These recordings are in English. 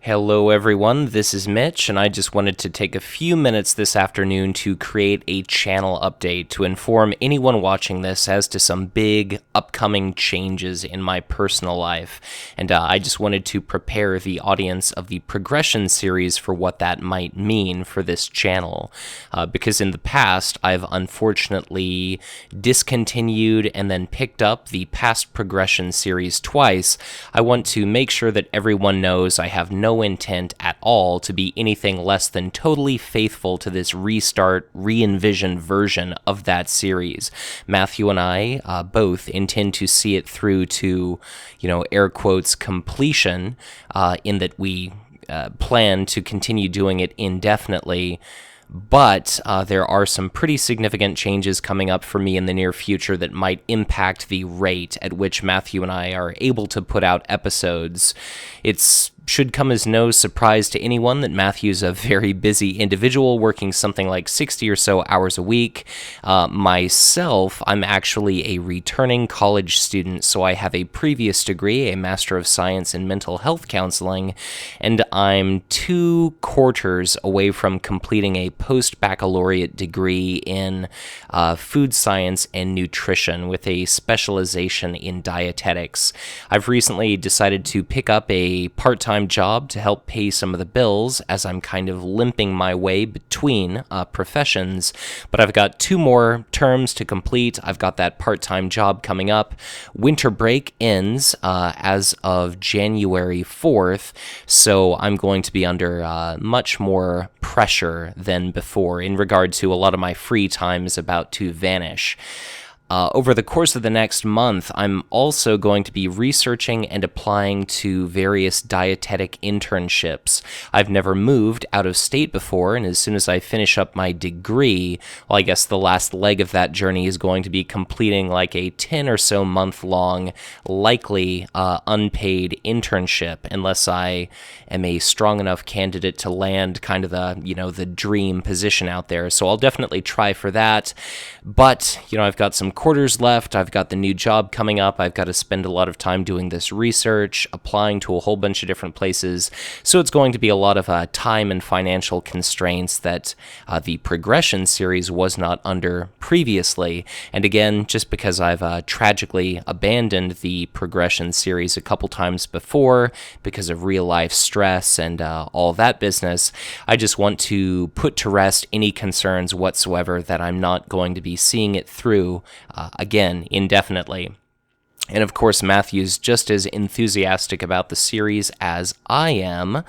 Hello, everyone. This is Mitch, and I just wanted to take a few minutes this afternoon to create a channel update to inform anyone watching this as to some big upcoming changes in my personal life. And I just wanted to prepare the audience of the progression series for what that might mean for this channel. Because in the past, I've unfortunately discontinued and then picked up the past progression series twice. I want to make sure that everyone knows I have no intent at all to be anything less than totally faithful to this restart, re-envisioned version of that series. Matthew and I both intend to see it through to, air quotes, completion, in that we plan to continue doing it indefinitely. But there are some pretty significant changes coming up for me in the near future that might impact the rate at which Matthew and I are able to put out episodes. It should come as no surprise to anyone that Matthew's a very busy individual, working something like 60 or so hours a week. Myself, I'm actually a returning college student, so I have a previous degree, a Master of Science in Mental Health Counseling, and I'm 2 quarters away from completing a post-baccalaureate degree in food science and nutrition with a specialization in dietetics. I've recently decided to pick up a part-time job to help pay some of the bills as I'm kind of limping my way between professions, but I've got 2 more terms to complete. I've got that part-time job coming up. Winter break ends as of January 4th, so I'm going to be under much more pressure than before in regard to a lot of my free time is about to vanish. Over the course of the next month, I'm also going to be researching and applying to various dietetic internships. I've never moved out of state before, and as soon as I finish up my degree, well, I guess the last leg of that journey is going to be completing like a 10 or so month long, likely unpaid internship, unless I am a strong enough candidate to land kind of the dream position out there. So I'll definitely try for that. But, I've got some quarters left. I've got the new job coming up. I've got to spend a lot of time doing this research, applying to a whole bunch of different places. So it's going to be a lot of time and financial constraints that the progression series was not under previously. And again, just because I've tragically abandoned the progression series a couple times before because of real life stress and all that business, I just want to put to rest any concerns whatsoever that I'm not going to be seeing it through again, indefinitely. And of course, Matthew's just as enthusiastic about the series as I am,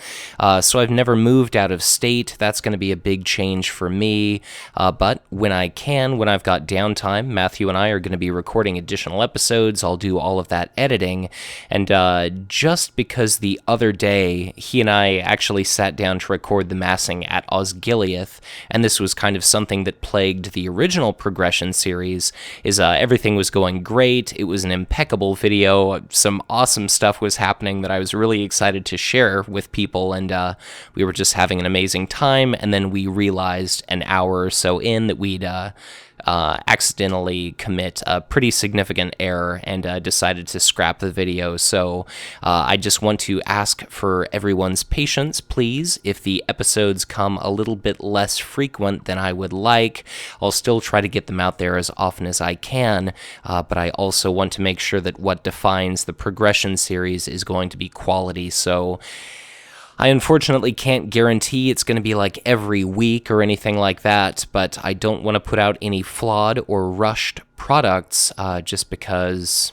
so I've never moved out of state. That's going to be a big change for me, but when I've got downtime, Matthew and I are going to be recording additional episodes. I'll do all of that editing, and just because the other day, he and I actually sat down to record the massing at Osgiliath, and this was kind of something that plagued the original progression series, is everything was going great. It was an impeccable video. Some awesome stuff was happening that I was really excited to share with people, and we were just having an amazing time. And then we realized an hour or so in that we'd accidentally commit a pretty significant error and decided to scrap the video. So I just want to ask for everyone's patience, please. If the episodes come a little bit less frequent than I would like, I'll still try to get them out there as often as I can, but I also want to make sure that what defines the progression series is going to be quality. So I unfortunately can't guarantee it's going to be like every week or anything like that, but I don't want to put out any flawed or rushed products just because,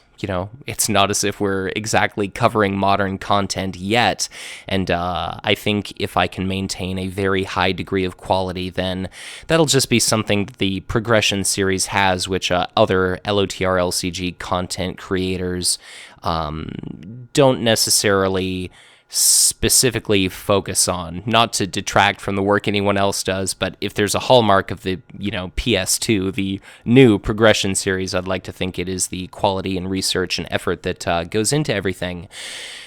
it's not as if we're exactly covering modern content yet, and I think if I can maintain a very high degree of quality, then that'll just be something that the progression series has, which other LOTR LCG content creators don't necessarily specifically focus on. Not to detract from the work anyone else does, but if there's a hallmark of the, PS2, the new progression series, I'd like to think it is the quality and research and effort that goes into everything.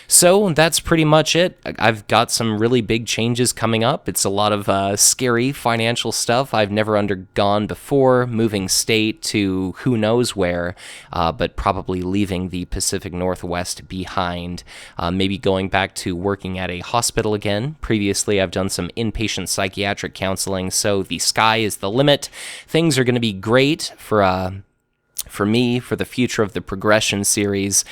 So that's pretty much it. I've got some really big changes coming up. It's a lot of scary financial stuff I've never undergone before, moving state to who knows where, but probably leaving the Pacific Northwest behind, maybe going back to to working at a hospital again. Previously, I've done some inpatient psychiatric counseling, so the sky is the limit. Things are going to be great for me, for the future of the Progression series.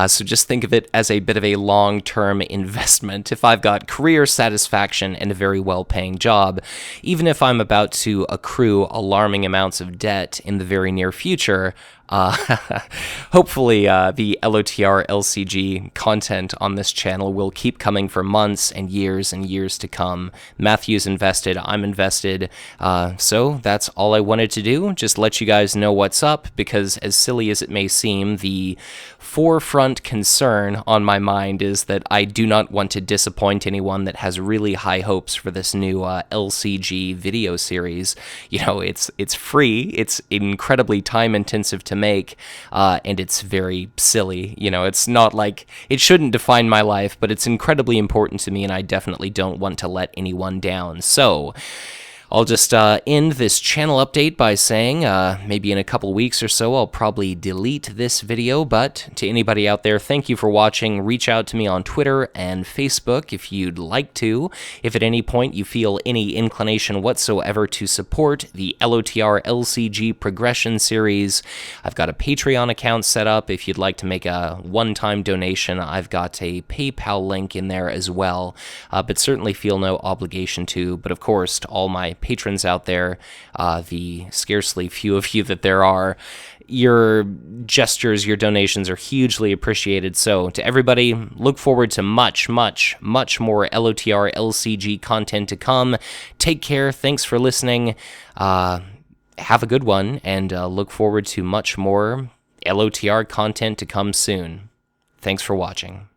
So just think of it as a bit of a long-term investment. If I've got career satisfaction and a very well-paying job, even if I'm about to accrue alarming amounts of debt in the very near future, hopefully the LOTR LCG content on this channel will keep coming for months and years to come. Matthew's invested, I'm invested, so that's all I wanted to do, just let you guys know what's up, because as silly as it may seem, the forefront concern on my mind is that I do not want to disappoint anyone that has really high hopes for this new LCG video series. You know, it's free, it's incredibly time intensive to make, and it's very silly. You know, it's not like, it shouldn't define my life, but it's incredibly important to me, and I definitely don't want to let anyone down. So I'll just end this channel update by saying maybe in a couple weeks or so I'll probably delete this video, but to anybody out there, thank you for watching. Reach out to me on Twitter and Facebook if you'd like to. If at any point you feel any inclination whatsoever to support the LOTR LCG Progression series, I've got a Patreon account set up. If you'd like to make a one-time donation, I've got a PayPal link in there as well, but certainly feel no obligation to. But of course, to all my patrons out there, the scarcely few of you that there are, your gestures, your donations are hugely appreciated. So to everybody, look forward to much more LOTR LCG content to come. Take care. Thanks for listening. Have a good one, and look forward to much more LOTR content to come soon. Thanks for watching.